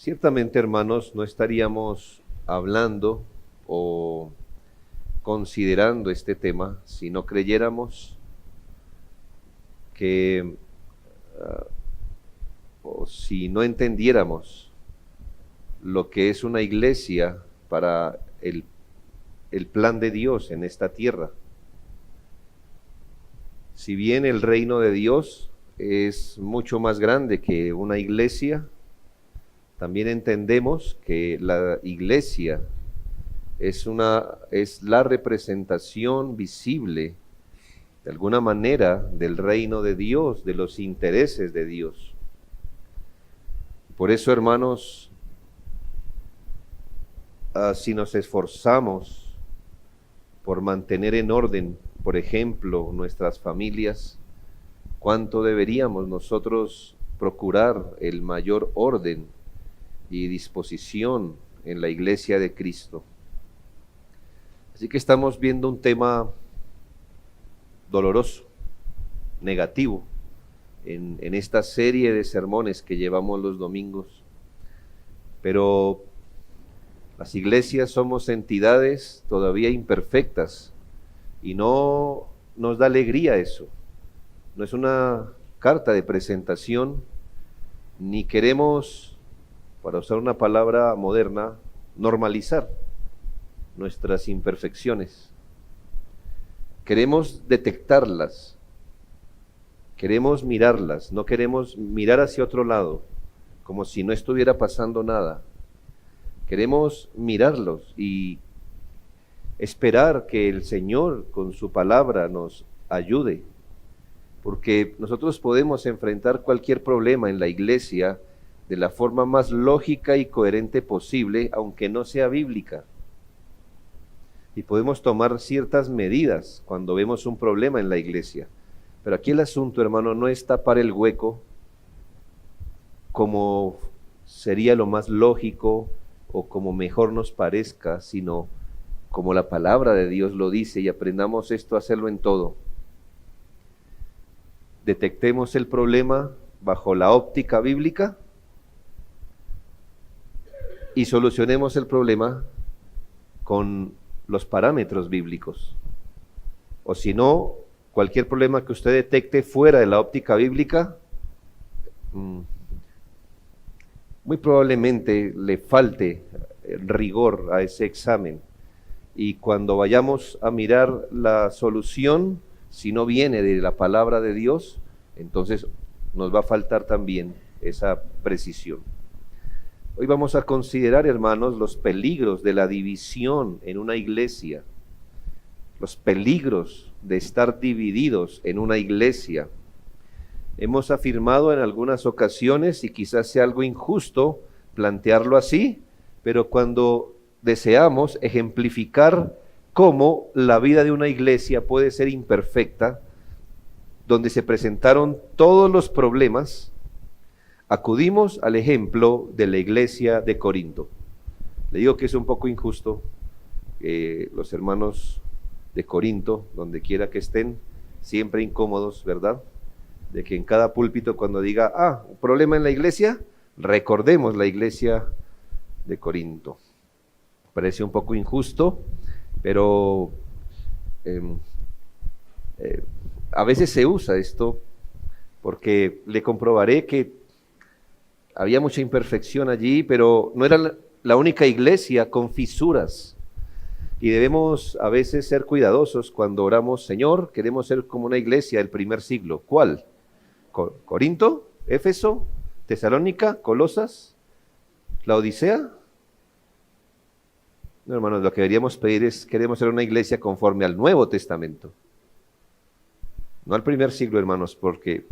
Ciertamente, hermanos, no estaríamos hablando o considerando este tema si no creyéramos que, o si no entendiéramos lo que es una iglesia para el plan de Dios en esta tierra. Si bien el reino de Dios es mucho más grande que una iglesia, también entendemos que la iglesia es la representación visible, de alguna manera, del reino de Dios, de los intereses de Dios. Por eso, hermanos, si nos esforzamos por mantener en orden, por ejemplo, nuestras familias, ¿cuánto deberíamos nosotros procurar el mayor orden y disposición en la iglesia de Cristo? Así que estamos viendo un tema doloroso, negativo, en esta serie de sermones que llevamos los domingos. Pero las iglesias somos entidades todavía imperfectas y no nos da alegría eso. No es una carta de presentación, ni queremos, para usar una palabra moderna, normalizar nuestras imperfecciones. Queremos detectarlas, queremos mirarlas, no queremos mirar hacia otro lado, como si no estuviera pasando nada. Queremos mirarlos y esperar que el Señor con su palabra nos ayude, porque nosotros podemos enfrentar cualquier problema en la iglesia de la forma más lógica y coherente posible, aunque no sea bíblica. Y podemos tomar ciertas medidas cuando vemos un problema en la iglesia. Pero aquí el asunto, hermano, no es tapar el hueco como sería lo más lógico o como mejor nos parezca, sino como la palabra de Dios lo dice, y aprendamos esto a hacerlo en todo. Detectemos el problema bajo la óptica bíblica y solucionemos el problema con los parámetros bíblicos. O si no, cualquier problema que usted detecte fuera de la óptica bíblica, muy probablemente le falte rigor a ese examen. Y cuando vayamos a mirar la solución, si no viene de la palabra de Dios, entonces nos va a faltar también esa precisión. Hoy vamos a considerar, hermanos, los peligros de la división en una iglesia, los peligros de estar divididos en una iglesia. Hemos afirmado en algunas ocasiones, y quizás sea algo injusto plantearlo así, pero cuando deseamos ejemplificar cómo la vida de una iglesia puede ser imperfecta, donde se presentaron todos los problemas, acudimos al ejemplo de la iglesia de Corinto. Le digo que es un poco injusto que los hermanos de Corinto, donde quiera que estén, siempre incómodos, ¿verdad? De que en cada púlpito cuando diga, un problema en la iglesia, recordemos la iglesia de Corinto. Parece un poco injusto, pero a veces se usa esto, porque le comprobaré que había mucha imperfección allí, pero no era la única iglesia con fisuras. Y debemos a veces ser cuidadosos cuando oramos, Señor, queremos ser como una iglesia del primer siglo. ¿Cuál? ¿Corinto? ¿Éfeso? ¿Tesalónica? ¿Colosas? ¿La Odisea? No, hermanos, lo que deberíamos pedir es, queremos ser una iglesia conforme al Nuevo Testamento. No al primer siglo, hermanos, porque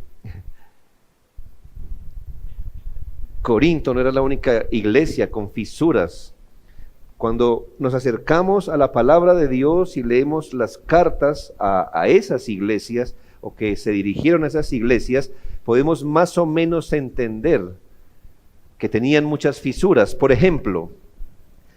Corinto no era la única iglesia con fisuras. Cuando nos acercamos a la palabra de Dios y leemos las cartas a esas iglesias, o que se dirigieron a esas iglesias, podemos más o menos entender que tenían muchas fisuras. Por ejemplo,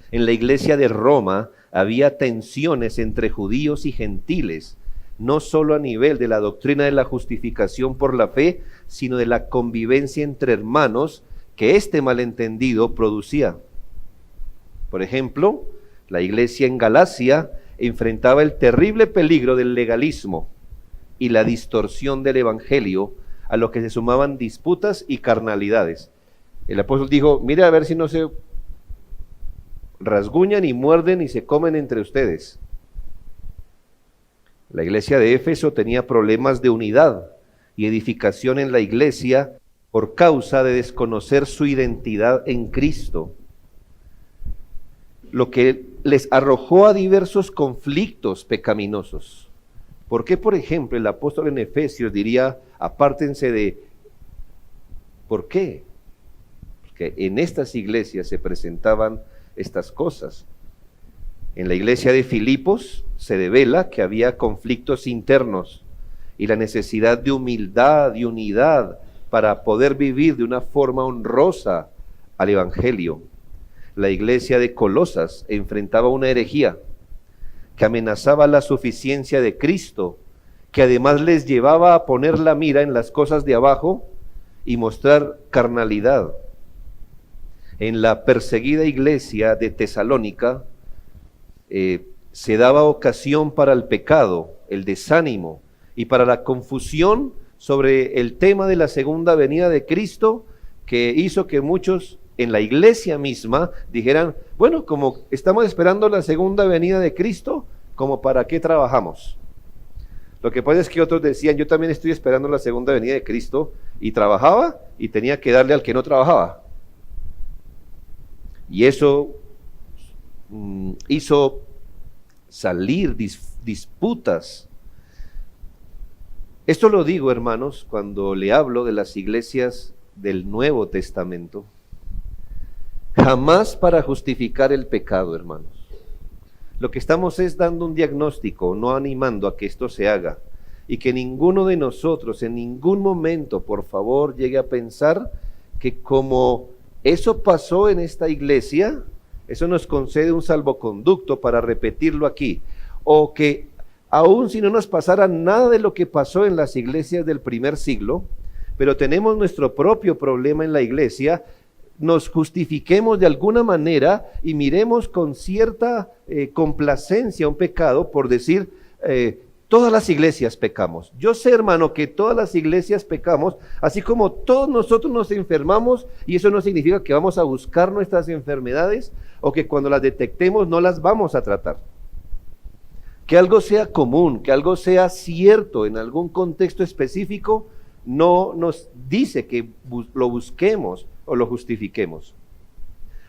en la iglesia de Roma había tensiones entre judíos y gentiles, no solo a nivel de la doctrina de la justificación por la fe, sino de la convivencia entre hermanos, que este malentendido producía. Por ejemplo, la iglesia en Galacia enfrentaba el terrible peligro del legalismo y la distorsión del evangelio, a lo que se sumaban disputas y carnalidades. El apóstol dijo: mire a ver si no se rasguñan y muerden y se comen entre ustedes. La iglesia de Éfeso tenía problemas de unidad y edificación en la iglesia por causa de desconocer su identidad en Cristo, lo que les arrojó a diversos conflictos pecaminosos. ¿Por qué, por ejemplo, el apóstol en Efesios diría: apártense de... ¿Por qué? Porque en estas iglesias se presentaban estas cosas. En la iglesia de Filipos se devela que había conflictos internos y la necesidad de humildad y unidad para poder vivir de una forma honrosa al evangelio. La iglesia de Colosas enfrentaba una herejía que amenazaba la suficiencia de Cristo, que además les llevaba a poner la mira en las cosas de abajo y mostrar carnalidad. En la perseguida iglesia de Tesalónica se daba ocasión para el pecado, el desánimo y para la confusión sobre el tema de la segunda venida de Cristo, que hizo que muchos en la iglesia misma dijeran: bueno, como estamos esperando la segunda venida de Cristo, ¿como para qué trabajamos? Lo que pasa es que otros decían: yo también estoy esperando la segunda venida de Cristo, y trabajaba y tenía que darle al que no trabajaba. Y eso hizo salir disputas. Esto lo digo, hermanos, cuando le hablo de las iglesias del Nuevo Testamento, jamás para justificar el pecado, hermanos. Lo que estamos es dando un diagnóstico, no animando a que esto se haga, y que ninguno de nosotros en ningún momento, por favor, llegue a pensar que como eso pasó en esta iglesia, eso nos concede un salvoconducto para repetirlo aquí, o que aun si no nos pasara nada de lo que pasó en las iglesias del primer siglo, pero tenemos nuestro propio problema en la iglesia, nos justifiquemos de alguna manera y miremos con cierta complacencia un pecado por decir: todas las iglesias pecamos. Yo sé, hermano, que todas las iglesias pecamos, así como todos nosotros nos enfermamos, y eso no significa que vamos a buscar nuestras enfermedades o que cuando las detectemos no las vamos a tratar. Que algo sea común, que algo sea cierto en algún contexto específico, no nos dice que lo busquemos o lo justifiquemos.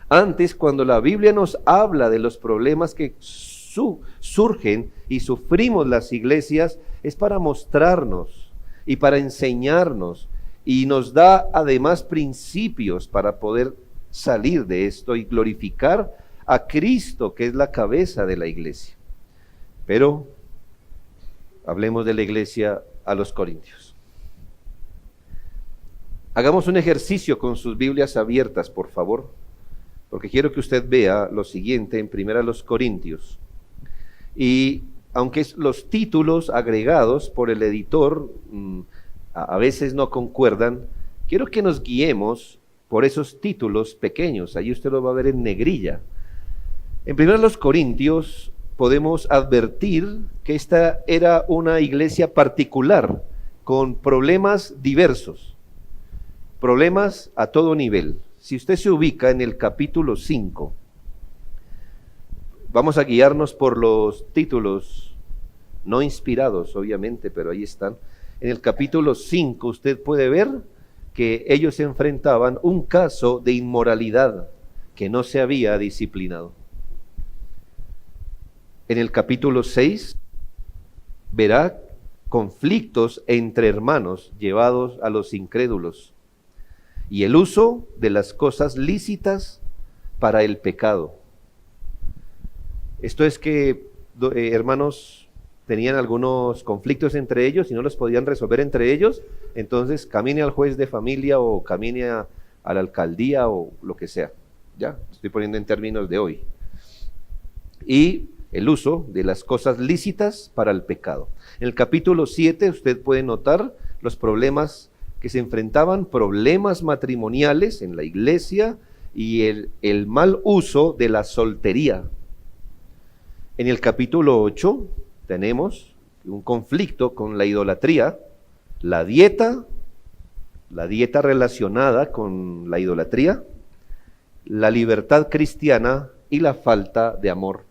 Antes, cuando la Biblia nos habla de los problemas que surgen y sufrimos las iglesias, es para mostrarnos y para enseñarnos, y nos da además principios para poder salir de esto y glorificar a Cristo, que es la cabeza de la iglesia. Pero hablemos de la iglesia a los Corintios. Hagamos un ejercicio con sus Biblias abiertas, por favor, porque quiero que usted vea lo siguiente en 1 Corintios. Y aunque los títulos agregados por el editor a veces no concuerdan, quiero que nos guiemos por esos títulos pequeños. Ahí usted lo va a ver en negrilla. En 1 Corintios podemos advertir que esta era una iglesia particular, con problemas diversos, problemas a todo nivel. Si usted se ubica en el capítulo 5, vamos a guiarnos por los títulos, no inspirados obviamente, pero ahí están. En el capítulo 5 usted puede ver que ellos enfrentaban un caso de inmoralidad que no se había disciplinado. En el capítulo 6 verá conflictos entre hermanos llevados a los incrédulos y el uso de las cosas lícitas para el pecado. Esto es que hermanos tenían algunos conflictos entre ellos y no los podían resolver entre ellos, entonces camine al juez de familia o camine a la alcaldía o lo que sea. Ya, estoy poniendo en términos de hoy. Y el uso de las cosas lícitas para el pecado. En el capítulo 7 usted puede notar los problemas que se enfrentaban problemas matrimoniales en la iglesia y el mal uso de la soltería. En el capítulo 8 tenemos un conflicto con la idolatría, la dieta relacionada con la idolatría, la libertad cristiana y la falta de amor.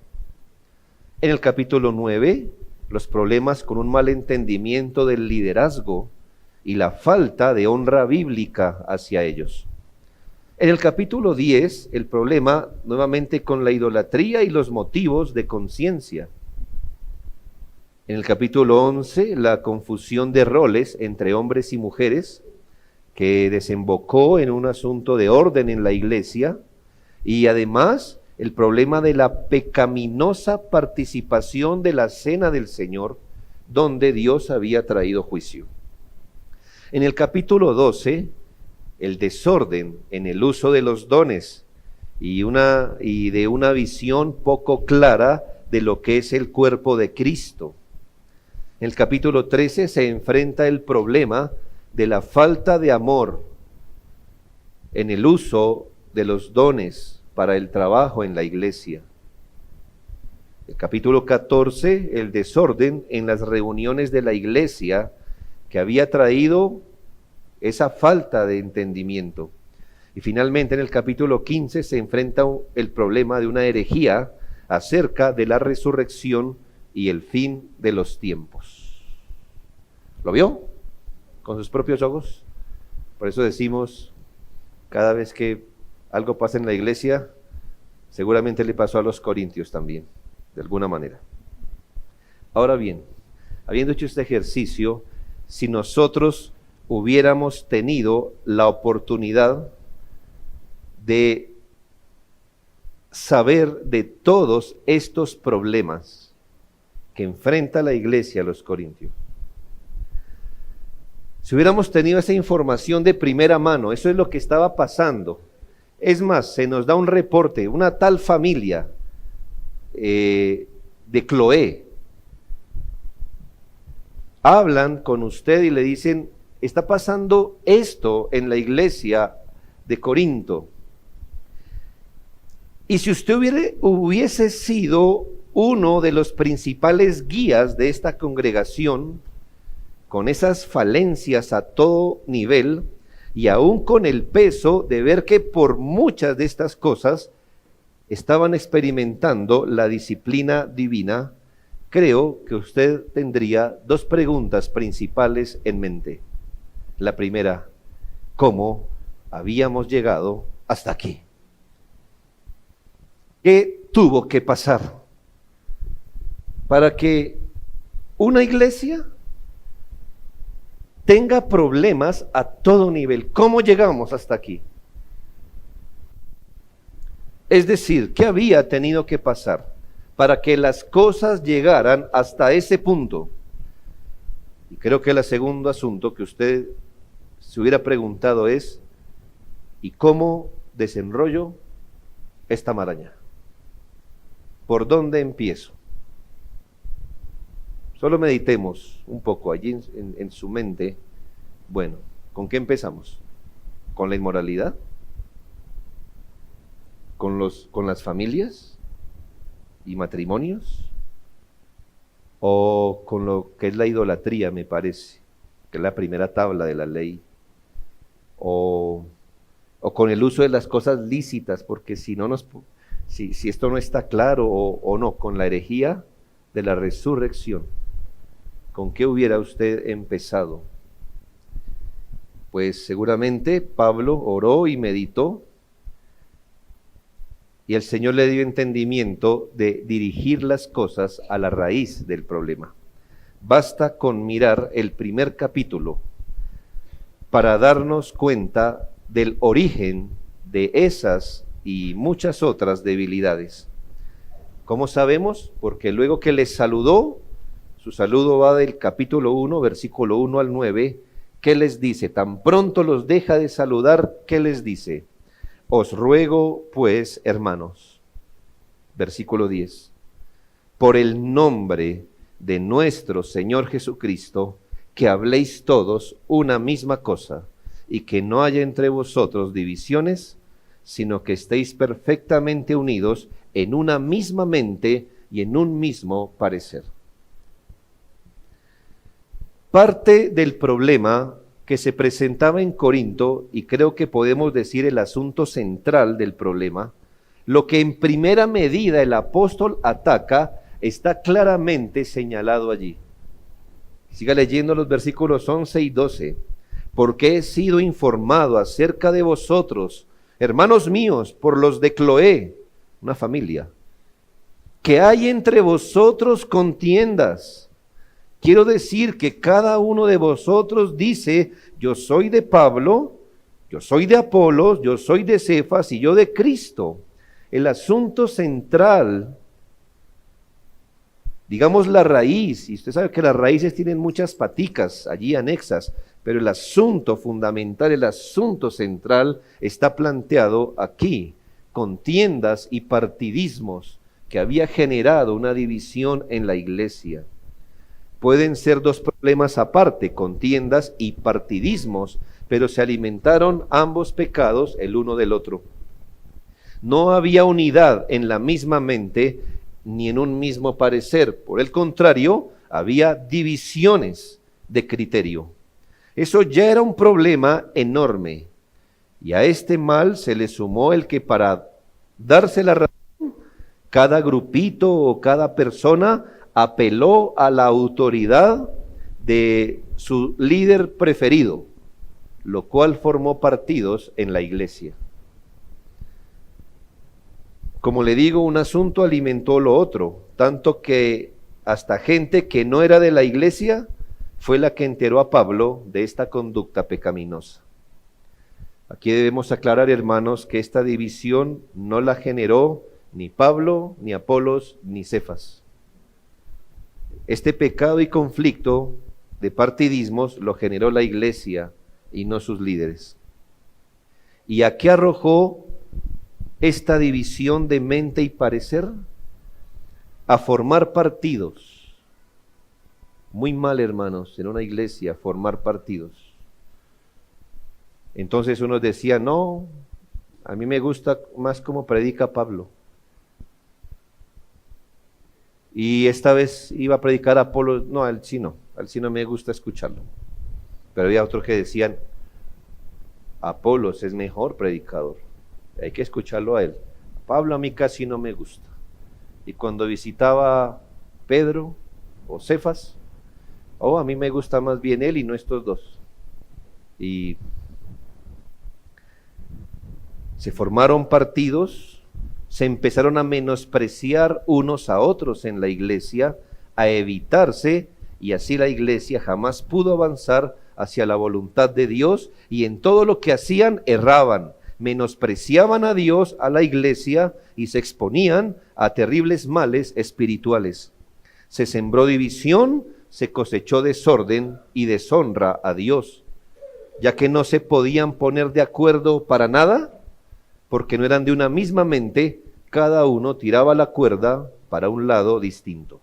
En el capítulo 9, los problemas con un mal entendimiento del liderazgo y la falta de honra bíblica hacia ellos. En el capítulo 10, el problema nuevamente con la idolatría y los motivos de conciencia. En el capítulo 11, la confusión de roles entre hombres y mujeres, que desembocó en un asunto de orden en la iglesia, y además el problema de la pecaminosa participación de la cena del Señor, donde Dios había traído juicio. En el capítulo 12, el desorden en el uso de los dones y de una visión poco clara de lo que es el cuerpo de Cristo. En el capítulo 13 se enfrenta el problema de la falta de amor en el uso de los dones para el trabajo en la iglesia. El capítulo 14, el desorden en las reuniones de la iglesia que había traído esa falta de entendimiento. Y finalmente en el capítulo 15 se enfrenta el problema de una herejía acerca de la resurrección y el fin de los tiempos. ¿Lo vio? Con sus propios ojos. Por eso decimos, cada vez que algo pasa en la iglesia, seguramente le pasó a los corintios también, de alguna manera. Ahora bien, habiendo hecho este ejercicio, si nosotros hubiéramos tenido la oportunidad de saber de todos estos problemas que enfrenta la iglesia a los corintios, si hubiéramos tenido esa información de primera mano, eso es lo que estaba pasando. Es más, se nos da un reporte, una tal familia de Cloé, hablan con usted y le dicen, está pasando esto en la iglesia de Corinto. Y si usted hubiese sido uno de los principales guías de esta congregación, con esas falencias a todo nivel, y aún con el peso de ver que por muchas de estas cosas estaban experimentando la disciplina divina, creo que usted tendría dos preguntas principales en mente. La primera, ¿cómo habíamos llegado hasta aquí? ¿Qué tuvo que pasar para que una iglesia tenga problemas a todo nivel? ¿Cómo llegamos hasta aquí? Es decir, ¿qué había tenido que pasar para que las cosas llegaran hasta ese punto? Y creo que el segundo asunto que usted se hubiera preguntado es, ¿y cómo desenrollo esta maraña? ¿Por dónde empiezo? Solo meditemos un poco allí en su mente. Bueno, ¿con qué empezamos? ¿Con la inmoralidad? ¿Con las familias y matrimonios? ¿O con lo que es la idolatría, me parece, que es la primera tabla de la ley? ¿O con el uso de las cosas lícitas? Porque si esto no está claro, o no, con la herejía de la resurrección. ¿Con qué hubiera usted empezado? Pues seguramente Pablo oró y meditó, y el Señor le dio entendimiento de dirigir las cosas a la raíz del problema. Basta con mirar el primer capítulo para darnos cuenta del origen de esas y muchas otras debilidades. ¿Cómo sabemos? Porque luego que les saludó, su saludo va del capítulo 1, versículo 1 al 9, ¿qué les dice? Tan pronto los deja de saludar, ¿qué les dice? Os ruego, pues, hermanos, versículo 10, por el nombre de nuestro Señor Jesucristo, que habléis todos una misma cosa, y que no haya entre vosotros divisiones, sino que estéis perfectamente unidos en una misma mente y en un mismo parecer. Parte del problema que se presentaba en Corinto, y creo que podemos decir el asunto central del problema, lo que en primera medida el apóstol ataca, está claramente señalado allí. Siga leyendo los versículos 11 y 12. Porque he sido informado acerca de vosotros, hermanos míos, por los de Cloé, una familia, que hay entre vosotros contiendas. Quiero decir que cada uno de vosotros dice, yo soy de Pablo, yo soy de Apolos, yo soy de Cefas y yo de Cristo. El asunto central, digamos la raíz, y usted sabe que las raíces tienen muchas paticas allí anexas, pero el asunto fundamental, el asunto central está planteado aquí, contiendas y partidismos que había generado una división en la iglesia. Pueden ser dos problemas aparte, contiendas y partidismos, pero se alimentaron ambos pecados el uno del otro. No había unidad en la misma mente ni en un mismo parecer. Por el contrario, había divisiones de criterio. Eso ya era un problema enorme. Y a este mal se le sumó el que para darse la razón, cada grupito o cada persona apeló a la autoridad de su líder preferido, lo cual formó partidos en la iglesia. Como le digo, un asunto alimentó lo otro, tanto que hasta gente que no era de la iglesia fue la que enteró a Pablo de esta conducta pecaminosa. Aquí debemos aclarar, hermanos, que esta división no la generó ni Pablo, ni Apolos, ni Cefas. Este pecado y conflicto de partidismos lo generó la iglesia y no sus líderes. ¿Y a qué arrojó esta división de mente y parecer? A formar partidos. Muy mal, hermanos, en una iglesia formar partidos. Entonces unos decían, no, a mí me gusta más como predica Pablo. Y esta vez iba a predicar a Apolo, no, al sí no me gusta escucharlo. Pero había otros que decían, Apolos es mejor predicador, hay que escucharlo a él. Pablo a mí casi no me gusta. Y cuando visitaba Pedro o Cefas, a mí me gusta más bien él y no estos dos. Y se formaron partidos, se empezaron a menospreciar unos a otros en la iglesia, a evitarse, y así la iglesia jamás pudo avanzar hacia la voluntad de Dios, y en todo lo que hacían erraban, menospreciaban a Dios, a la iglesia, y se exponían a terribles males espirituales. Se sembró división, se cosechó desorden y deshonra a Dios, ya que no se podían poner de acuerdo para nada, porque no eran de una misma mente, cada uno tiraba la cuerda para un lado distinto.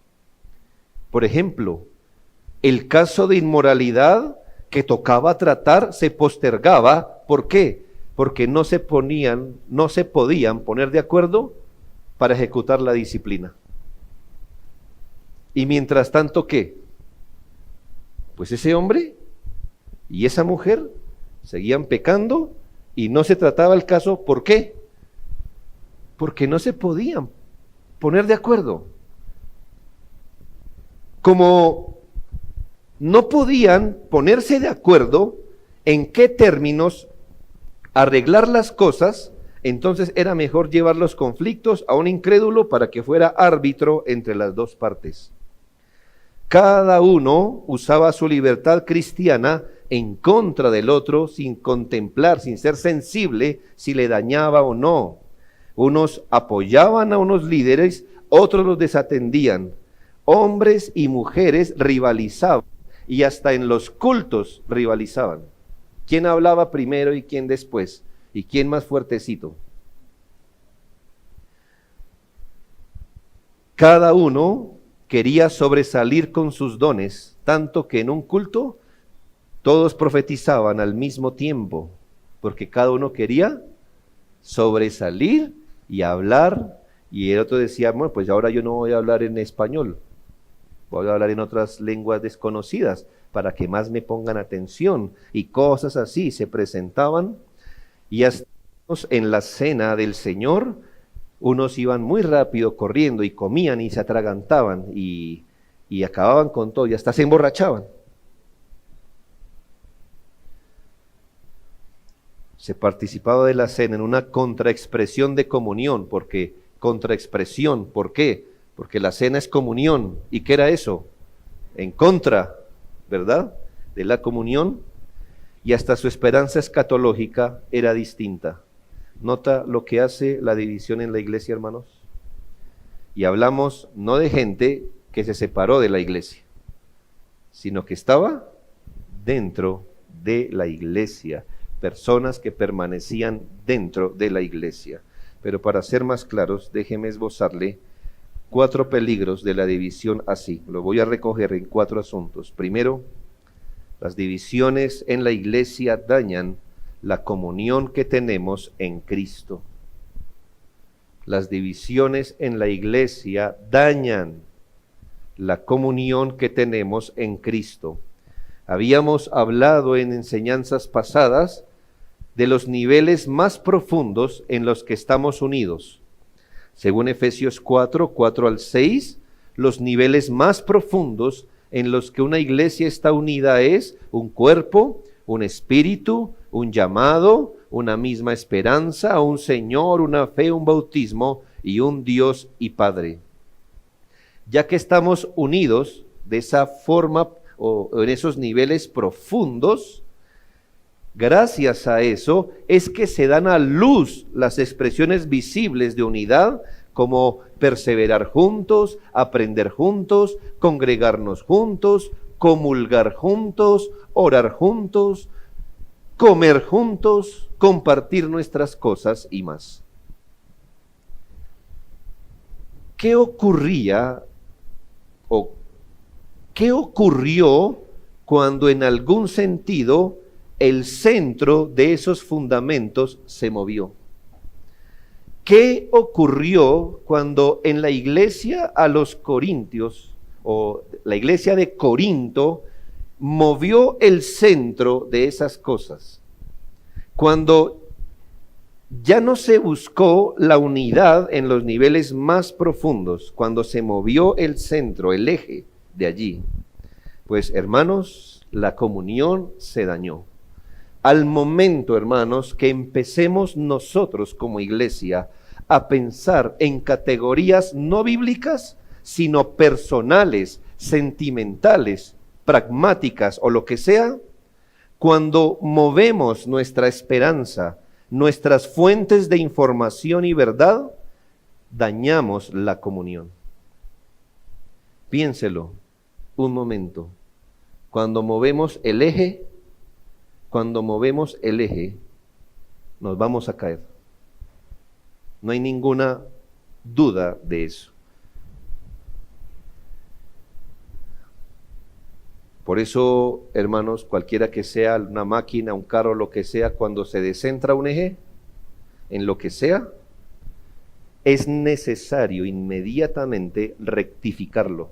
Por ejemplo, el caso de inmoralidad que tocaba tratar se postergaba. ¿Por qué? Porque no se podían poner de acuerdo para ejecutar la disciplina. Y mientras tanto, ¿qué? Pues ese hombre y esa mujer seguían pecando y no se trataba el caso. ¿Por qué? Porque no se podían poner de acuerdo. Como no podían ponerse de acuerdo en qué términos arreglar las cosas, entonces era mejor llevar los conflictos a un incrédulo para que fuera árbitro entre las dos partes. Cada uno usaba su libertad cristiana en contra del otro sin contemplar, sin ser sensible si le dañaba o no. Unos apoyaban a unos líderes, otros los desatendían. Hombres y mujeres rivalizaban y hasta en los cultos rivalizaban. ¿Quién hablaba primero y quién después? ¿Y quién más fuertecito? Cada uno quería sobresalir con sus dones, tanto que en un culto Todos profetizaban al mismo tiempo, porque cada uno quería sobresalir y hablar, y el otro decía, bueno, pues ahora yo no voy a hablar en español, voy a hablar en otras lenguas desconocidas, para que más me pongan atención, y cosas así se presentaban, y hasta en la cena del Señor, unos iban muy rápido corriendo y comían y se atragantaban, y acababan con todo, y hasta se emborrachaban. Se participaba de la cena en una contraexpresión de comunión, ¿por qué? ¿Por qué? Porque la cena es comunión. ¿Y qué era eso? En contra, ¿verdad?, de la comunión, y hasta su esperanza escatológica era distinta. ¿Nota lo que hace la división en la iglesia, hermanos? Y hablamos no de gente que se separó de la iglesia, sino que estaba dentro de la iglesia, personas que permanecían dentro de la iglesia. Pero para ser más claros, déjeme esbozarle 4 peligros de la división así. Lo voy a recoger en 4 asuntos. Primero, las divisiones en la iglesia dañan la comunión que tenemos en Cristo. Las divisiones en la iglesia dañan la comunión que tenemos en Cristo. Habíamos hablado en enseñanzas pasadas de los niveles más profundos en los que estamos unidos. Según Efesios 4 al 6, los niveles más profundos en los que una iglesia está unida es un cuerpo, un espíritu, un llamado, una misma esperanza, un Señor, una fe, un bautismo y un Dios y Padre. Ya que estamos unidos de esa forma o en esos niveles profundos, gracias a eso es que se dan a luz las expresiones visibles de unidad, como perseverar juntos, aprender juntos, congregarnos juntos, comulgar juntos, orar juntos, comer juntos, compartir nuestras cosas y más. ¿Qué ocurría o qué ocurrió cuando en algún sentido el centro de esos fundamentos se movió? ¿Qué ocurrió cuando en la iglesia a los Corintios, o la iglesia de Corinto, movió el centro de esas cosas? Cuando ya no se buscó la unidad en los niveles más profundos, cuando se movió el centro, el eje de allí, pues hermanos, la comunión se dañó. Al momento, hermanos, que empecemos nosotros como iglesia a pensar en categorías no bíblicas, sino personales, sentimentales, pragmáticas o lo que sea, cuando movemos nuestra esperanza, nuestras fuentes de información y verdad, dañamos la comunión. Piénselo un momento. Cuando movemos el eje, nos vamos a caer. No hay ninguna duda de eso. Por eso, hermanos, cualquiera que sea una máquina, un carro, lo que sea, cuando se descentra un eje, en lo que sea, es necesario inmediatamente rectificarlo.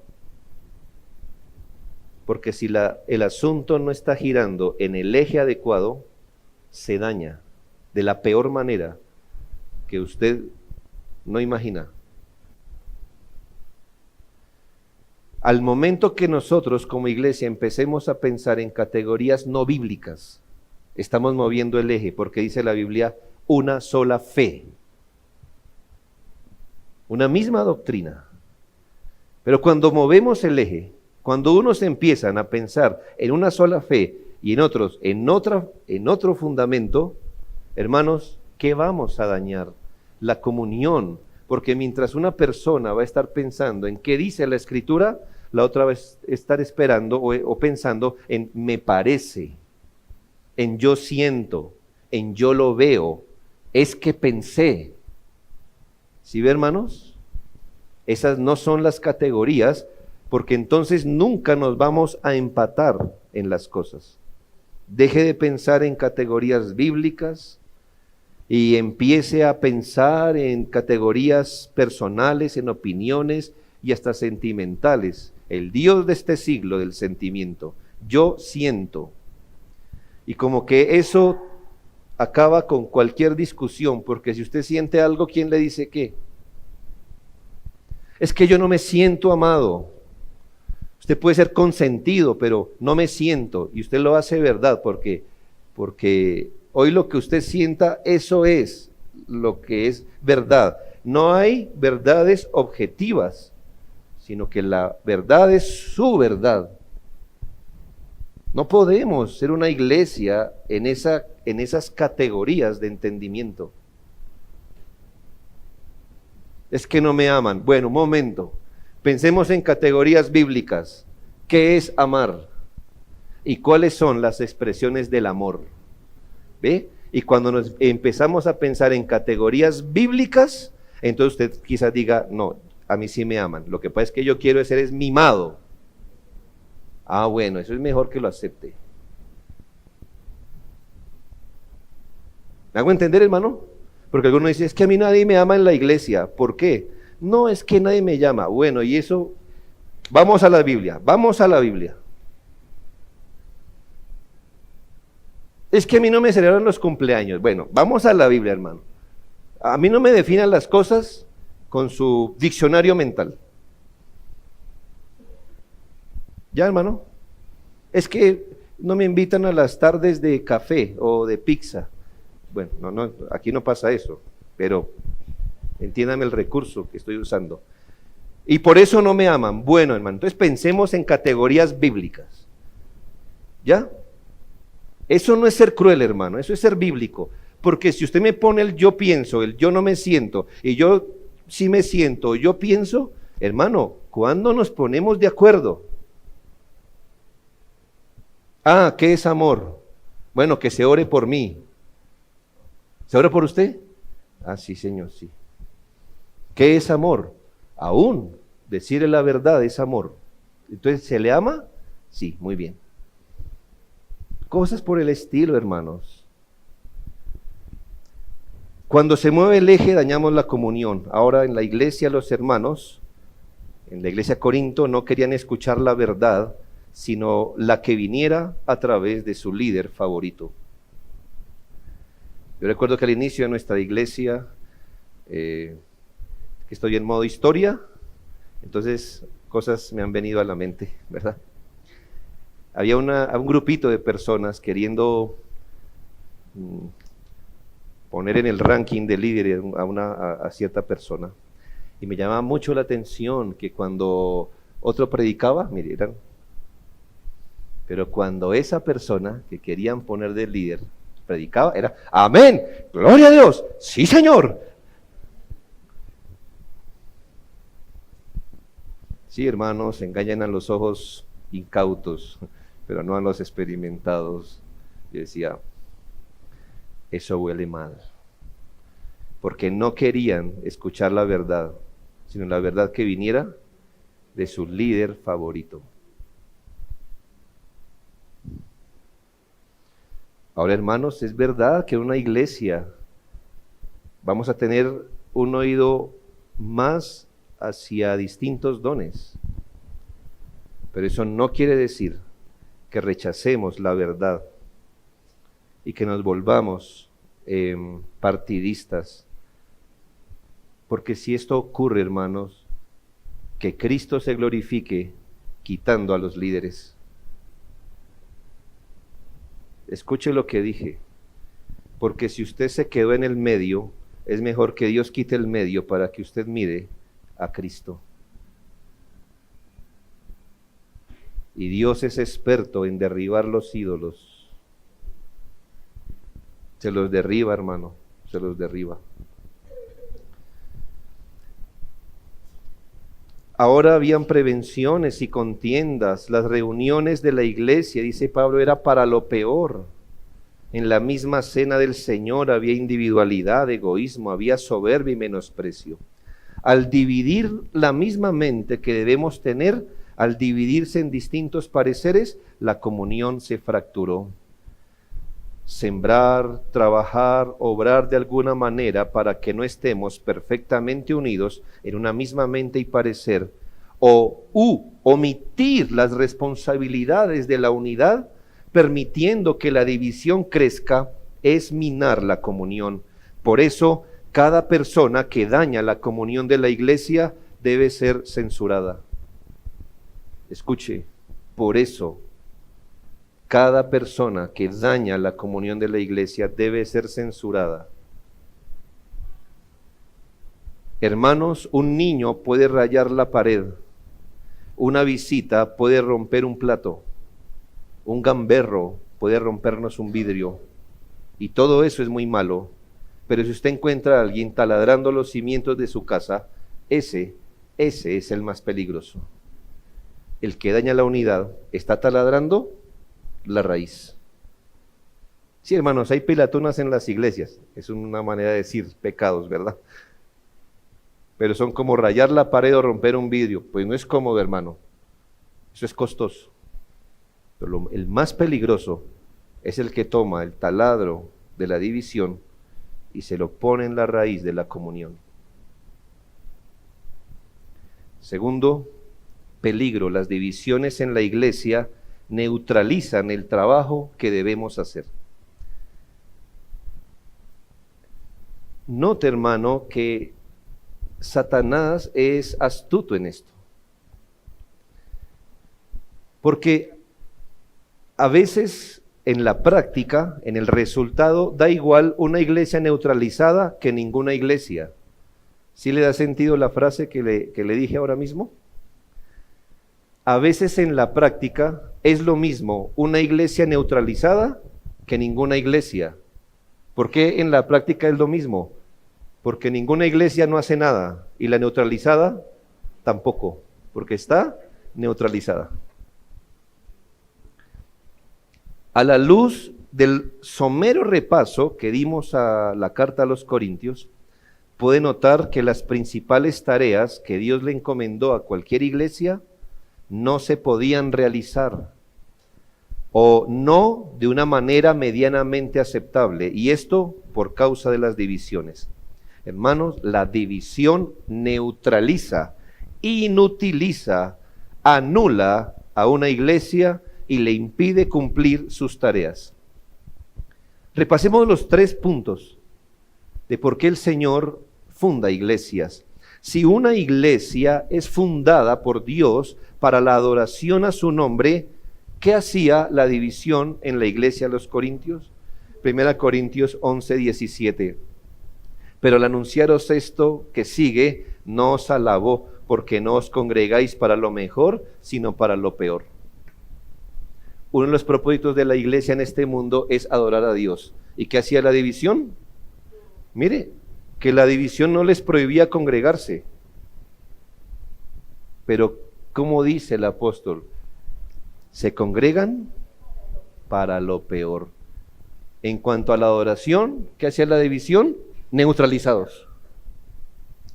Porque si el asunto no está girando en el eje adecuado, se daña de la peor manera que usted no imagina. Al momento que nosotros como iglesia empecemos a pensar en categorías no bíblicas, estamos moviendo el eje, porque dice la Biblia, una sola fe, una misma doctrina. Pero cuando movemos el eje, cuando unos empiezan a pensar en una sola fe y en otros en otro fundamento, hermanos, ¿qué vamos a dañar? La comunión, porque mientras una persona va a estar pensando en qué dice la Escritura, la otra va a estar esperando o pensando en me parece, en yo siento, en yo lo veo, es que pensé. ¿Sí ve, hermanos? Esas no son las categorías, porque entonces nunca nos vamos a empatar en las cosas. Deje de pensar en categorías bíblicas y empiece a pensar en categorías personales, en opiniones y hasta sentimentales. El Dios de este siglo del sentimiento. Yo siento. Y como que eso acaba con cualquier discusión, porque si usted siente algo, ¿quién le dice qué? Es que yo no me siento amado. Usted puede ser consentido, pero no me siento, y usted lo hace verdad, porque hoy lo que usted sienta, eso es lo que es verdad. No hay verdades objetivas, sino que la verdad es su verdad. No podemos ser una iglesia en esas categorías de entendimiento. Es que no me aman. Bueno, un momento. Pensemos en categorías bíblicas. ¿Qué es amar? ¿Y cuáles son las expresiones del amor? ¿Ve? Y cuando nos empezamos a pensar en categorías bíblicas, entonces usted quizás diga, no, a mí sí me aman. Lo que pasa es que yo quiero ser mimado. Ah, bueno, eso es mejor que lo acepte. ¿Me hago entender, hermano? Porque algunos dicen, es que a mí nadie me ama en la iglesia. ¿Por qué? No, es que nadie me llama. Bueno, y eso, vamos a la Biblia. Es que a mí no me celebran los cumpleaños. Bueno, vamos a la Biblia, hermano. A mí no me definan las cosas con su diccionario mental. ¿Ya, hermano? Es que no me invitan a las tardes de café o de pizza. Bueno, no, aquí no pasa eso, pero entiéndame el recurso que estoy usando. Y por eso no me aman. Bueno, hermano, entonces pensemos en categorías bíblicas. ¿Ya? Eso no es ser cruel, hermano, eso es ser bíblico. Porque si usted me pone el yo pienso, el yo no me siento, y yo sí me siento, yo pienso, hermano, ¿cuándo nos ponemos de acuerdo? Ah, ¿qué es amor? Bueno, que se ore por mí. ¿Se ora por usted? Ah, sí, Señor, sí. ¿Qué es amor? Aún decirle la verdad es amor. Entonces, ¿se le ama? Sí, muy bien. Cosas por el estilo, hermanos. Cuando se mueve el eje, dañamos la comunión. Ahora en la iglesia, los hermanos, en la iglesia Corinto, no querían escuchar la verdad, sino la que viniera a través de su líder favorito. Yo recuerdo que al inicio de nuestra iglesia, que estoy en modo historia, entonces cosas me han venido a la mente, ¿verdad? Había un grupito de personas queriendo poner en el ranking de líder a cierta persona, y me llamaba mucho la atención que cuando otro predicaba, miren, pero cuando esa persona que querían poner de líder predicaba, era amén, gloria a Dios, sí Señor. Sí, hermanos, engañan a los ojos incautos, pero no a los experimentados. Yo decía, eso huele mal, porque no querían escuchar la verdad, sino la verdad que viniera de su líder favorito. Ahora, hermanos, es verdad que en una iglesia vamos a tener un oído más hacia distintos dones, pero eso no quiere decir que rechacemos la verdad y que nos volvamos partidistas, porque si esto ocurre, hermanos, que Cristo se glorifique quitando a los líderes. Escuche lo que dije, porque si usted se quedó en el medio, es mejor que Dios quite el medio para que usted mire a Cristo. Y Dios es experto en derribar los ídolos. Se los derriba, hermano, se los derriba. Ahora habían prevenciones y contiendas. Las reuniones de la iglesia, dice Pablo, era para lo peor. En la misma cena del Señor había individualidad, egoísmo, había soberbia y menosprecio. Al dividir la misma mente que debemos tener, al dividirse en distintos pareceres, la comunión se fracturó. sembrar, trabajar, obrar de alguna manera para que no estemos perfectamente unidos en una misma mente y parecer, o omitir las responsabilidades de la unidad, permitiendo que la división crezca, es minar la comunión. Por eso, cada persona que daña la comunión de la iglesia debe ser censurada. Escuche, por eso, cada persona que daña la comunión de la iglesia debe ser censurada. Hermanos, un niño puede rayar la pared, una visita puede romper un plato, un gamberro puede rompernos un vidrio, y todo eso es muy malo. Pero si usted encuentra a alguien taladrando los cimientos de su casa, ese es el más peligroso. El que daña la unidad está taladrando la raíz. Sí, hermanos, hay pelatonas en las iglesias, es una manera de decir pecados, ¿verdad? Pero son como rayar la pared o romper un vidrio, pues no es cómodo, hermano, eso es costoso. Pero el más peligroso es el que toma el taladro de la división y se lo pone en la raíz de la comunión. Segundo peligro, las divisiones en la iglesia neutralizan el trabajo que debemos hacer. Note, hermano, que Satanás es astuto en esto. Porque a veces en la práctica, en el resultado, da igual una iglesia neutralizada que ninguna iglesia. ¿Sí le da sentido la frase que le dije ahora mismo? A veces en la práctica es lo mismo una iglesia neutralizada que ninguna iglesia. ¿Por qué en la práctica es lo mismo? Porque ninguna iglesia no hace nada y la neutralizada tampoco, porque está neutralizada. A la luz del somero repaso que dimos a la carta a los Corintios, puede notar que las principales tareas que Dios le encomendó a cualquier iglesia no se podían realizar, o no de una manera medianamente aceptable, y esto por causa de las divisiones. Hermanos, la división neutraliza, inutiliza, anula a una iglesia y le impide cumplir sus tareas. Repasemos los 3 puntos de por qué el Señor funda iglesias. Si una iglesia es fundada por Dios para la adoración a su nombre, ¿qué hacía la división en la iglesia de los Corintios? 1 Corintios 11:17. Pero al anunciaros esto que sigue, no os alabo, porque no os congregáis para lo mejor, sino para lo peor. Uno de los propósitos de la iglesia en este mundo es adorar a Dios. ¿Y qué hacía la división? Mire, que la división no les prohibía congregarse. Pero, ¿cómo dice el apóstol? Se congregan para lo peor. En cuanto a la adoración, ¿qué hacía la división? Neutralizados.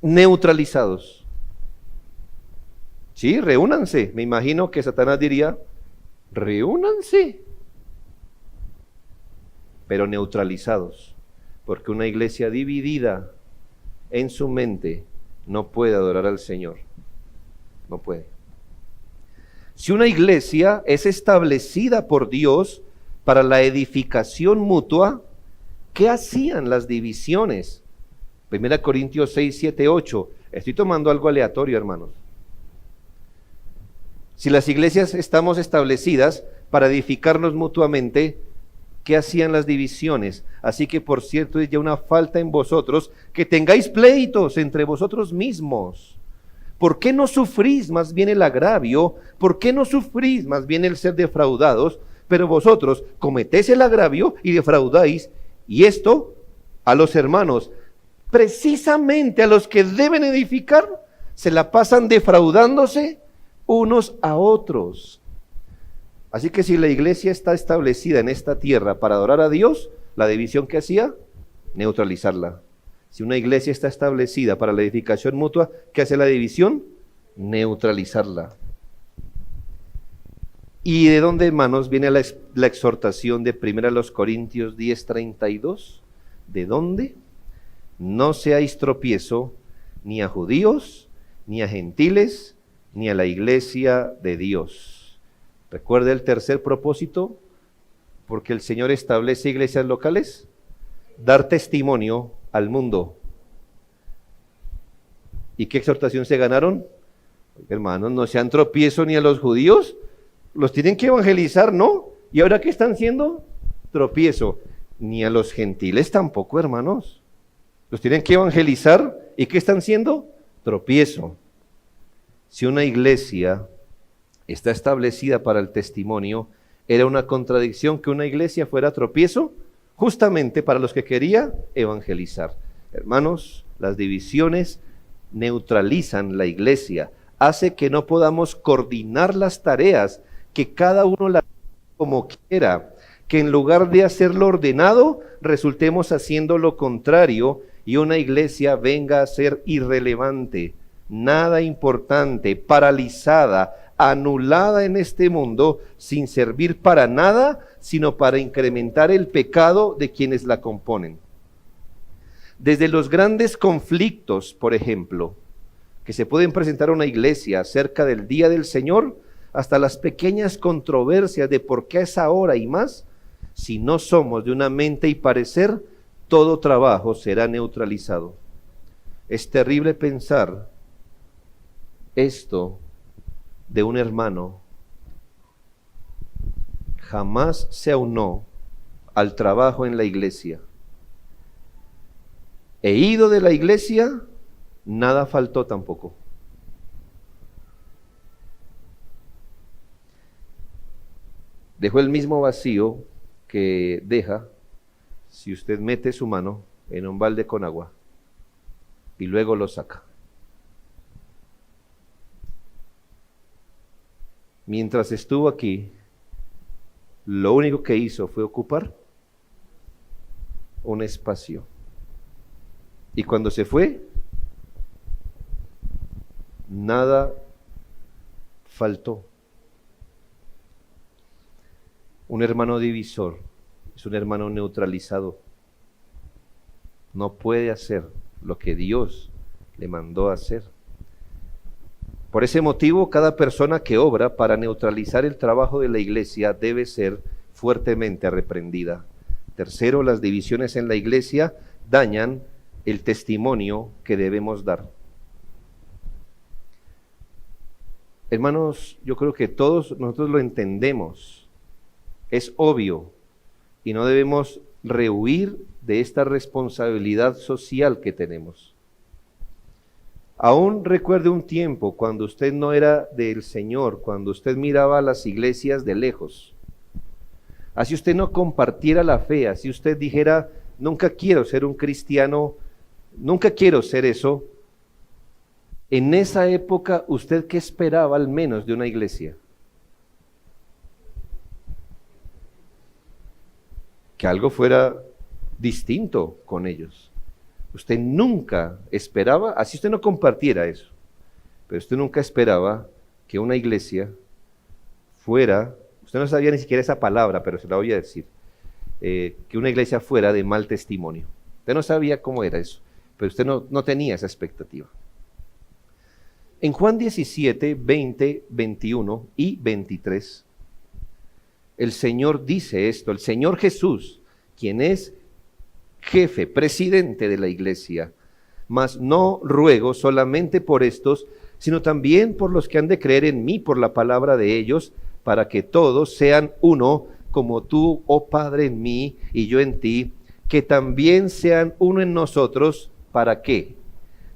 Neutralizados. Sí, reúnanse. Me imagino que Satanás diría, reúnanse, pero neutralizados, porque una iglesia dividida en su mente no puede adorar al Señor, no puede. Si una iglesia es establecida por Dios para la edificación mutua, ¿qué hacían las divisiones? 1 Corintios 6, 7, 8. Estoy tomando algo aleatorio, hermanos. Si las iglesias estamos establecidas para edificarnos mutuamente, ¿qué hacían las divisiones? Así que, por cierto, es ya una falta en vosotros que tengáis pleitos entre vosotros mismos. ¿Por qué no sufrís más bien el agravio? ¿Por qué no sufrís más bien el ser defraudados? Pero vosotros cometéis el agravio y defraudáis, y esto a los hermanos, precisamente a los que deben edificar, se la pasan defraudándose unos a otros. Así que si la iglesia está establecida en esta tierra para adorar a Dios, la división que hacía, neutralizarla. Si una iglesia está establecida para la edificación mutua, ¿qué hace la división? Neutralizarla. ¿Y de dónde, hermanos, viene la exhortación de 1 Corintios 10:32? ¿De dónde? No seáis tropiezo ni a judíos, ni a gentiles, ni a la iglesia de Dios. ¿Recuerda el tercer propósito? Porque el Señor establece iglesias locales, dar testimonio al mundo. ¿Y qué exhortación se ganaron? Hermanos, no sean tropiezo ni a los judíos, los tienen que evangelizar, ¿no? ¿Y ahora qué están siendo? Tropiezo. Ni a los gentiles tampoco, hermanos. Los tienen que evangelizar, ¿y qué están siendo? Tropiezo. Si una iglesia está establecida para el testimonio, era una contradicción que una iglesia fuera tropiezo, justamente para los que quería evangelizar. Hermanos, las divisiones neutralizan la iglesia, hace que no podamos coordinar las tareas, que cada uno las haga como quiera, que en lugar de hacerlo ordenado, resultemos haciendo lo contrario y una iglesia venga a ser irrelevante, nada importante, paralizada, anulada en este mundo, sin servir para nada, sino para incrementar el pecado de quienes la componen. Desde los grandes conflictos, por ejemplo, que se pueden presentar a una iglesia acerca del día del Señor, hasta las pequeñas controversias de por qué a esa hora y más, si no somos de una mente y parecer, todo trabajo será neutralizado. Es terrible pensar esto de un hermano. Jamás se aunó al trabajo en la iglesia. He ido de la iglesia, nada faltó tampoco. Dejó el mismo vacío que deja si usted mete su mano en un balde con agua y luego lo saca. Mientras estuvo aquí, lo único que hizo fue ocupar un espacio. Y cuando se fue, nada faltó. Un hermano divisor es un hermano neutralizado. No puede hacer lo que Dios le mandó a hacer. Por ese motivo, cada persona que obra para neutralizar el trabajo de la iglesia debe ser fuertemente reprendida. Tercero, las divisiones en la iglesia dañan el testimonio que debemos dar. Hermanos, yo creo que todos nosotros lo entendemos. Es obvio y no debemos rehuir de esta responsabilidad social que tenemos. Aún recuerde un tiempo cuando usted no era del Señor, cuando usted miraba las iglesias de lejos. Así usted no compartiera la fe, así usted dijera, nunca quiero ser un cristiano, nunca quiero ser eso. En esa época, ¿usted qué esperaba al menos de una iglesia? Que algo fuera distinto con ellos. Usted nunca esperaba, así usted no compartiera eso, pero usted nunca esperaba que una iglesia fuera, usted no sabía ni siquiera esa palabra, pero se la voy a decir, que una iglesia fuera de mal testimonio. Usted no sabía cómo era eso, pero usted no tenía esa expectativa. En Juan 17, 20, 21 y 23, el Señor dice esto, el Señor Jesús, quien es jefe, presidente de la iglesia, mas no ruego solamente por estos, sino también por los que han de creer en mí por la palabra de ellos, para que todos sean uno, como tú, oh Padre, en mí y yo en ti, que también sean uno en nosotros. ¿Para qué?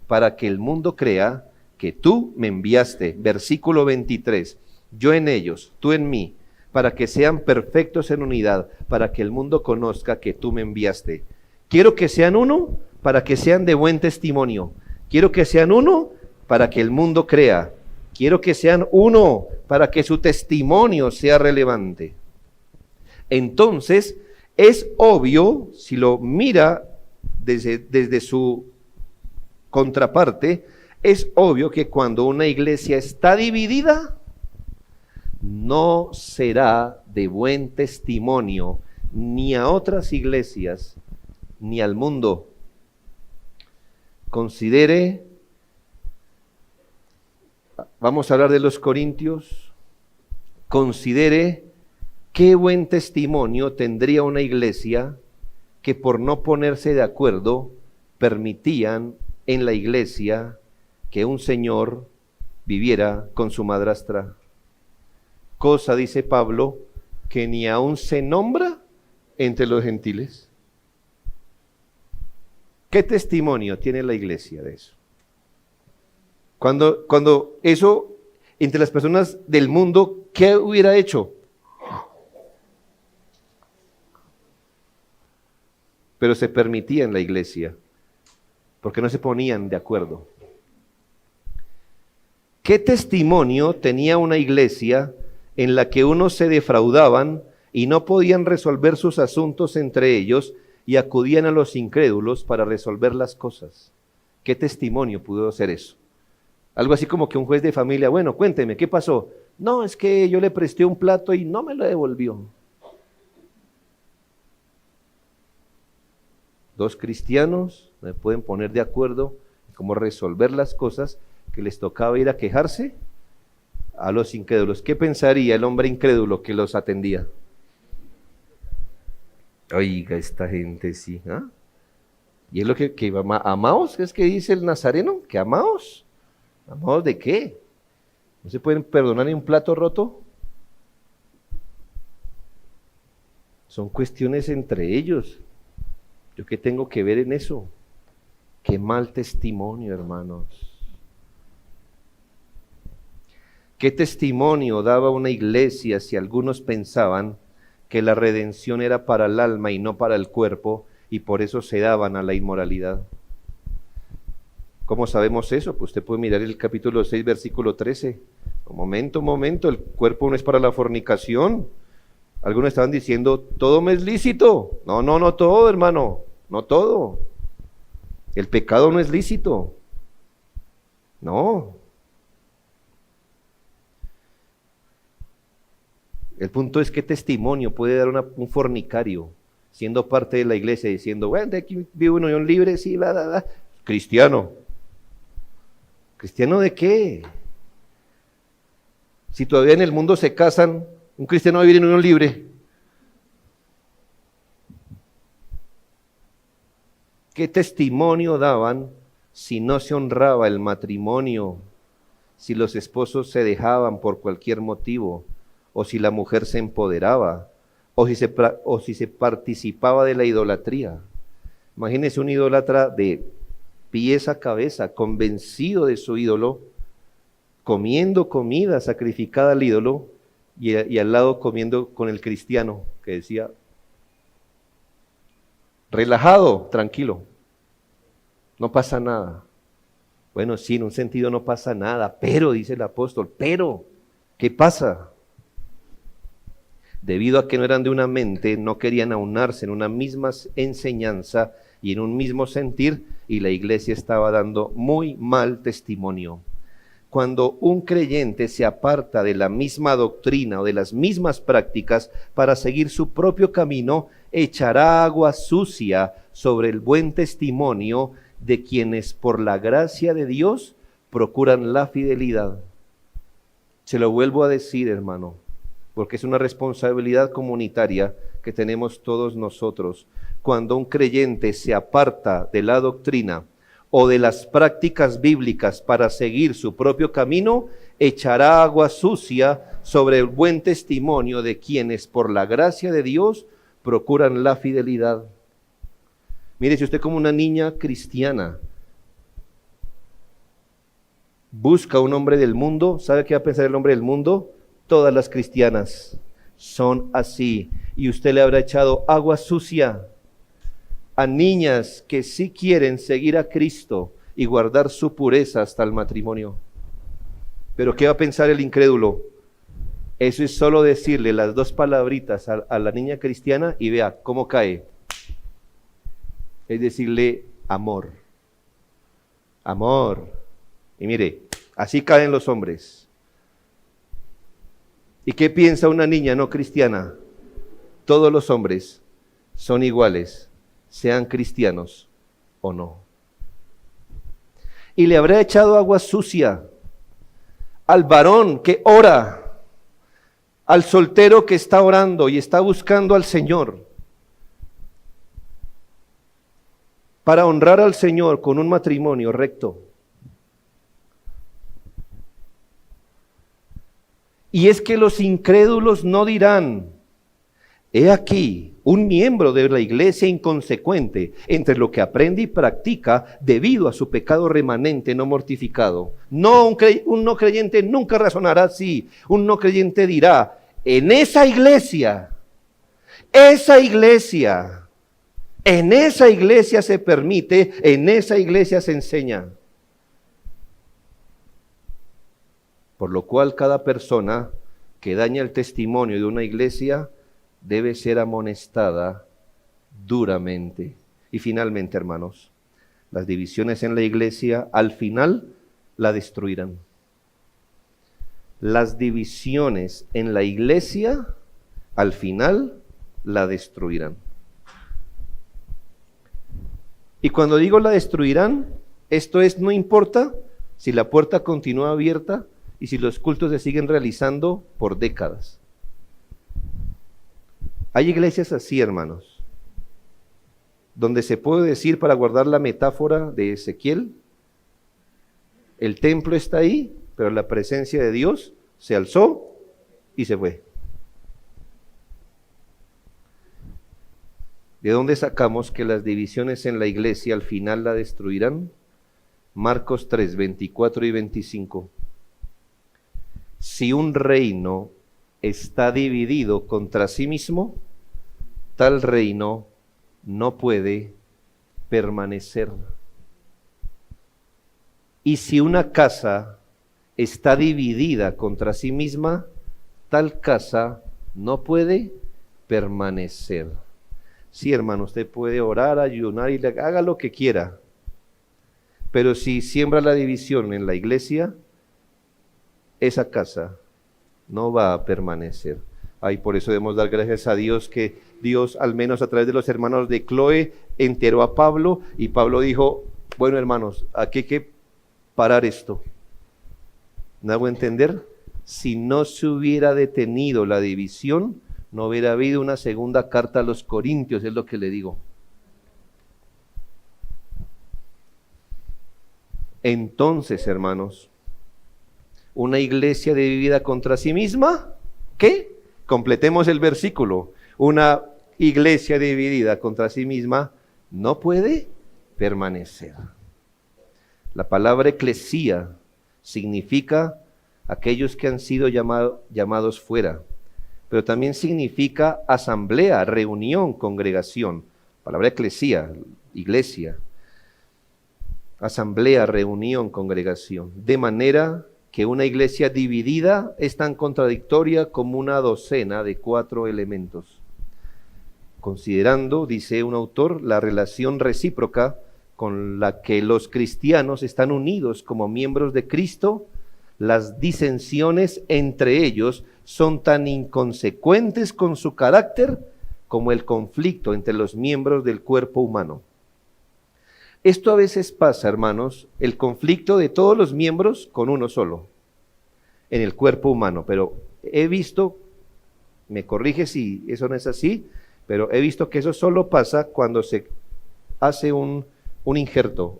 Para que el mundo crea que tú me enviaste. Versículo 23, yo en ellos, tú en mí, para que sean perfectos en unidad, para que el mundo conozca que tú me enviaste. Quiero que sean uno para que sean de buen testimonio. Quiero que sean uno para que el mundo crea. Quiero que sean uno para que su testimonio sea relevante. Entonces, es obvio, si lo mira desde su contraparte, es obvio que cuando una iglesia está dividida, no será de buen testimonio ni a otras iglesias ni al mundo. Considere, vamos a hablar de los Corintios, considere qué buen testimonio tendría una iglesia que por no ponerse de acuerdo permitían en la iglesia que un señor viviera con su madrastra. Cosa, dice Pablo, que ni aún se nombra entre los gentiles. ¿Qué testimonio tiene la iglesia de eso? Cuando eso, entre las personas del mundo, ¿qué hubiera hecho? Pero se permitía en la iglesia, porque no se ponían de acuerdo. ¿Qué testimonio tenía una iglesia en la que unos se defraudaban y no podían resolver sus asuntos entre ellos y acudían a los incrédulos para resolver las cosas? ¿Qué testimonio pudo ser eso? Algo así como que un juez de familia, bueno, cuénteme, ¿qué pasó? No, es que yo le presté un plato y no me lo devolvió. Dos cristianos se pueden poner de acuerdo en cómo resolver las cosas, que les tocaba ir a quejarse a los incrédulos. ¿Qué pensaría el hombre incrédulo que los atendía? Oiga, esta gente sí, ¿ah? Y es lo que amaos, es que dice el nazareno, que amaos. ¿Amaos de qué? ¿No se pueden perdonar ni un plato roto? Son cuestiones entre ellos. ¿Yo qué tengo que ver en eso? Qué mal testimonio, hermanos. ¿Qué testimonio daba una iglesia si algunos pensaban que la redención era para el alma y no para el cuerpo, y por eso se daban a la inmoralidad? ¿Cómo sabemos eso? Pues usted puede mirar el capítulo 6, versículo 13. Un momento, el cuerpo no es para la fornicación. Algunos estaban diciendo, todo me es lícito. No todo, hermano, no todo. El pecado no es lícito. No. El punto es qué testimonio puede dar un fornicario siendo parte de la iglesia diciendo, bueno, de aquí vive una unión libre, sí, bla. Cristiano. ¿Cristiano de qué? Si todavía en el mundo se casan, un cristiano va a vivir en unión libre. ¿Qué testimonio daban si no se honraba el matrimonio? Si los esposos se dejaban por cualquier motivo, o si la mujer se empoderaba, o si se participaba de la idolatría. Imagínese un idólatra de pies a cabeza, convencido de su ídolo, comiendo comida sacrificada al ídolo, y al lado comiendo con el cristiano, que decía, relajado, tranquilo, no pasa nada. Bueno, sí, en un sentido no pasa nada, pero, dice el apóstol, pero, ¿qué pasa? Debido a que no eran de una mente, no querían aunarse en una misma enseñanza y en un mismo sentir, y la iglesia estaba dando muy mal testimonio. Cuando un creyente se aparta de la misma doctrina o de las mismas prácticas para seguir su propio camino, echará agua sucia sobre el buen testimonio de quienes por la gracia de Dios procuran la fidelidad. Se lo vuelvo a decir, hermano, porque es una responsabilidad comunitaria que tenemos todos nosotros. Cuando un creyente se aparta de la doctrina o de las prácticas bíblicas para seguir su propio camino, echará agua sucia sobre el buen testimonio de quienes por la gracia de Dios procuran la fidelidad. Mire, si usted como una niña cristiana busca un hombre del mundo, ¿sabe qué va a pensar el hombre del mundo? Todas las cristianas son así, y usted le habrá echado agua sucia a niñas que sí quieren seguir a Cristo y guardar su pureza hasta el matrimonio. Pero ¿qué va a pensar el incrédulo? Eso es solo decirle las dos palabritas a la niña cristiana y vea cómo cae. Es decirle amor. Amor. Y mire, así caen los hombres. ¿Y qué piensa una niña no cristiana? Todos los hombres son iguales, sean cristianos o no. Y le habrá echado agua sucia al varón que ora, al soltero que está orando y está buscando al Señor, para honrar al Señor con un matrimonio recto. Y es que los incrédulos no dirán: he aquí un miembro de la iglesia inconsecuente entre lo que aprende y practica debido a su pecado remanente no mortificado. No, un no creyente nunca razonará así. Un no creyente dirá: en esa iglesia se permite, en esa iglesia se enseña. Por lo cual cada persona que daña el testimonio de una iglesia debe ser amonestada duramente. Y finalmente, hermanos, las divisiones en la iglesia al final la destruirán. Las divisiones en la iglesia al final la destruirán. Y cuando digo la destruirán, esto es, no importa si la puerta continúa abierta y si los cultos se siguen realizando por décadas. Hay iglesias así, hermanos, donde se puede decir, para guardar la metáfora de Ezequiel, el templo está ahí, pero la presencia de Dios se alzó y se fue. ¿De dónde sacamos que las divisiones en la iglesia al final la destruirán? Marcos 3, 24 y 25. Si un reino está dividido contra sí mismo, tal reino no puede permanecer. Y si una casa está dividida contra sí misma, tal casa no puede permanecer. Sí, hermano, usted puede orar, ayunar y haga lo que quiera, pero si siembra la división en la iglesia, esa casa no va a permanecer. Ay, por eso debemos dar gracias a Dios que Dios, al menos a través de los hermanos de Chloe, enteró a Pablo y Pablo dijo: bueno, hermanos, aquí hay que parar esto. ¿Me hago entender? Si no se hubiera detenido la división, no hubiera habido una segunda carta a los Corintios, es lo que le digo. Entonces, hermanos, una iglesia dividida contra sí misma, ¿qué? Completemos el versículo. Una iglesia dividida contra sí misma no puede permanecer. La palabra eclesía significa aquellos que han sido llamados fuera, pero también significa asamblea, reunión, congregación. Palabra eclesía, iglesia. Asamblea, reunión, congregación. De manera que una iglesia dividida es tan contradictoria como una docena de 4 elementos. Considerando, dice un autor, la relación recíproca con la que los cristianos están unidos como miembros de Cristo, las disensiones entre ellos son tan inconsecuentes con su carácter como el conflicto entre los miembros del cuerpo humano. Esto a veces pasa, hermanos, el conflicto de todos los miembros con uno solo, en el cuerpo humano, pero he visto, me corrige si eso no es así, pero he visto que eso solo pasa cuando se hace un injerto,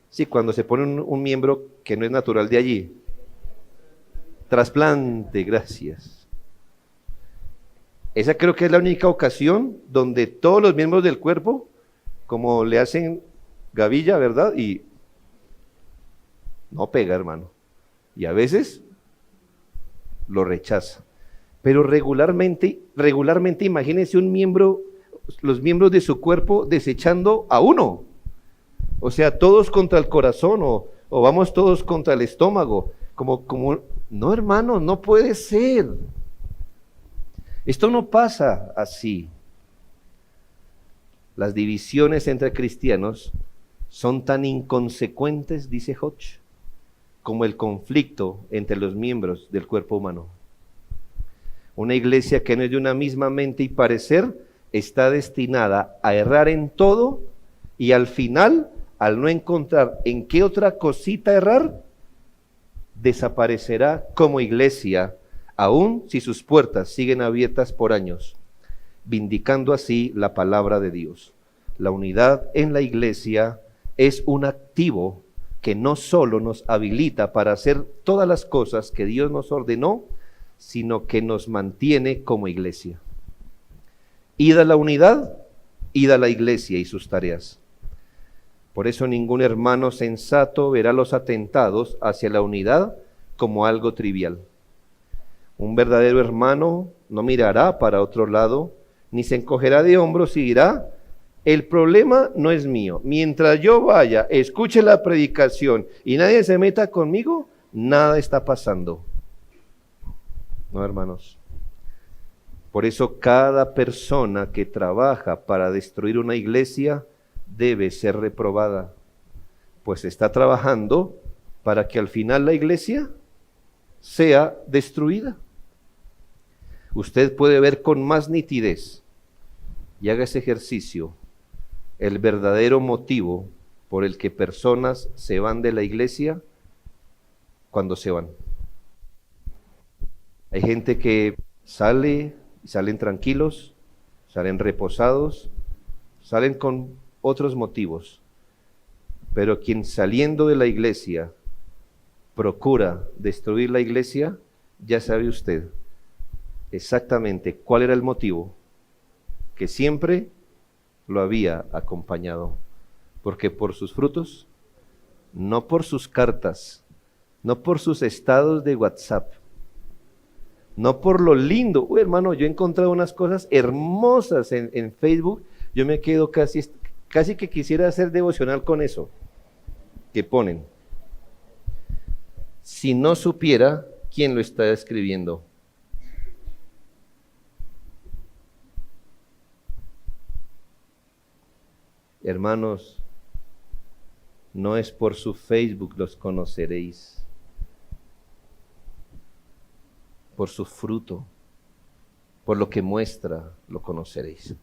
Sí, cuando se pone un miembro que no es natural de allí. Trasplante, gracias. Esa creo que es la única ocasión donde todos los miembros del cuerpo, como le hacen gavilla, ¿verdad? Y no pega, hermano. Y a veces lo rechaza. Pero regularmente imagínense un miembro, los miembros de su cuerpo desechando a uno. O sea, todos contra el corazón o vamos todos contra el estómago. No, hermano, no puede ser. Esto no pasa así. Las divisiones entre cristianos son tan inconsecuentes, dice Hodge, como el conflicto entre los miembros del cuerpo humano. Una iglesia que no es de una misma mente y parecer está destinada a errar en todo y al final, al no encontrar en qué otra cosita errar, desaparecerá como iglesia, aun si sus puertas siguen abiertas por años, vindicando así la palabra de Dios. La unidad en la iglesia es un activo que no solo nos habilita para hacer todas las cosas que Dios nos ordenó, sino que nos mantiene como iglesia. Id a la unidad, id a la iglesia y sus tareas. Por eso ningún hermano sensato verá los atentados hacia la unidad como algo trivial. Un verdadero hermano no mirará para otro lado, ni se encogerá de hombros y dirá: el problema no es mío. Mientras yo vaya, escuche la predicación y nadie se meta conmigo, nada está pasando. No, hermanos. Por eso cada persona que trabaja para destruir una iglesia debe ser reprobada, pues está trabajando para que al final la iglesia sea destruida. Usted puede ver con más nitidez, y haga ese ejercicio, el verdadero motivo por el que personas se van de la iglesia cuando se van. Hay gente que salen tranquilos, salen reposados, salen con otros motivos, pero quien saliendo de la iglesia procura destruir la iglesia, ya sabe usted exactamente cuál era el motivo que siempre lo había acompañado, porque por sus frutos, no por sus cartas, no por sus estados de WhatsApp, no por lo lindo. Uy, hermano, yo he encontrado unas cosas hermosas en Facebook, yo me quedo casi que quisiera hacer devocional con eso que ponen. Si no supiera quién lo está escribiendo. Hermanos, no es por su Facebook los conoceréis, por su fruto, por lo que muestra lo conoceréis.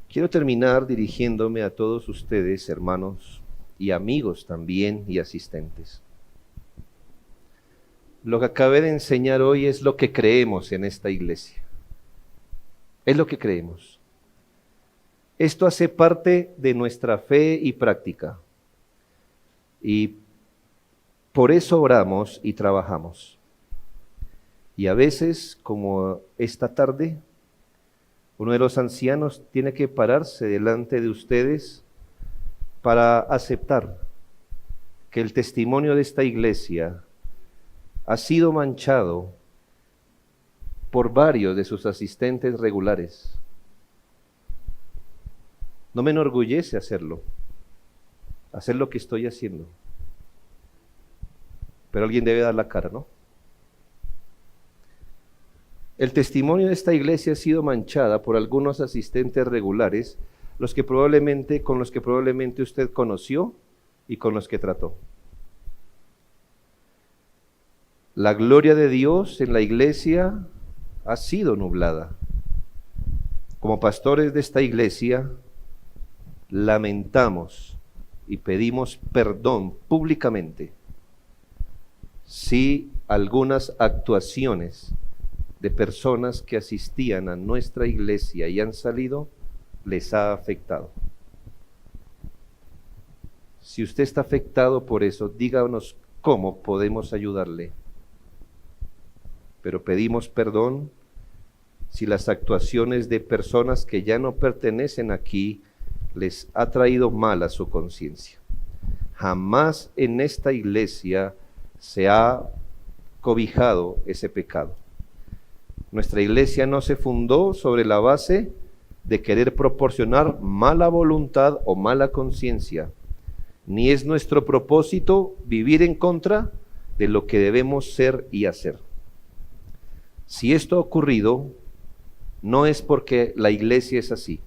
Quiero terminar dirigiéndome a todos ustedes, hermanos, y amigos también, y asistentes. Lo que acabé de enseñar hoy es lo que creemos en esta iglesia. Es lo que creemos. Esto hace parte de nuestra fe y práctica. Y por eso oramos y trabajamos. Y a veces, como esta tarde, uno de los ancianos tiene que pararse delante de ustedes para aceptar que el testimonio de esta iglesia ha sido manchado por varios de sus asistentes regulares. No me enorgullece hacer lo que estoy haciendo. Pero alguien debe dar la cara, ¿no? El testimonio de esta iglesia ha sido manchada por algunos asistentes regulares, con los que probablemente usted conoció y con los que trató. La gloria de Dios en la iglesia ha sido nublada. Como pastores de esta iglesia, lamentamos y pedimos perdón públicamente si algunas actuaciones de personas que asistían a nuestra iglesia y han salido les ha afectado. Si usted está afectado por eso, díganos cómo podemos ayudarle. Pero pedimos perdón si las actuaciones de personas que ya no pertenecen aquí les ha traído mal a su conciencia. Jamás en esta iglesia se ha cobijado ese pecado. Nuestra iglesia no se fundó sobre la base de querer proporcionar mala voluntad o mala conciencia, ni es nuestro propósito vivir en contra de lo que debemos ser y hacer. Si esto ha ocurrido, no es porque la iglesia es así.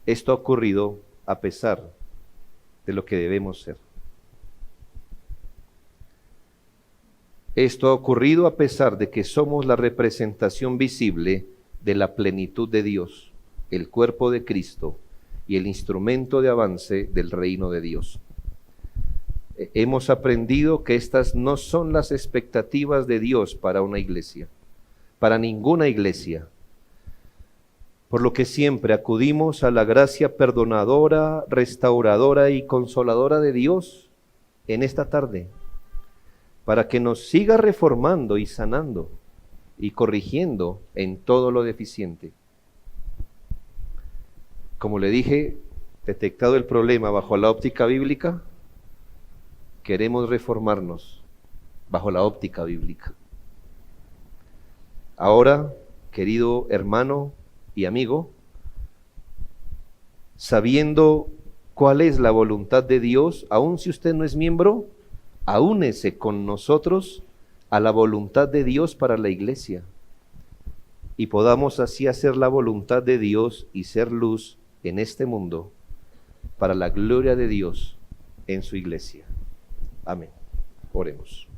Esto ha ocurrido a pesar de lo que debemos ser. Esto ha ocurrido a pesar de que somos la representación visible de la plenitud de Dios, el cuerpo de Cristo y el instrumento de avance del reino de Dios. Hemos aprendido que estas no son las expectativas de Dios para una iglesia, para ninguna iglesia, por lo que siempre acudimos a la gracia perdonadora, restauradora y consoladora de Dios en esta tarde, para que nos siga reformando y sanando y corrigiendo en todo lo deficiente. Como le dije, detectado el problema bajo la óptica bíblica, queremos reformarnos bajo la óptica bíblica. Ahora, querido hermano y amigo, sabiendo cuál es la voluntad de Dios, aun si usted no es miembro, aúnese con nosotros a la voluntad de Dios para la iglesia, y podamos así hacer la voluntad de Dios y ser luz en este mundo para la gloria de Dios en su iglesia. Amén. Oremos.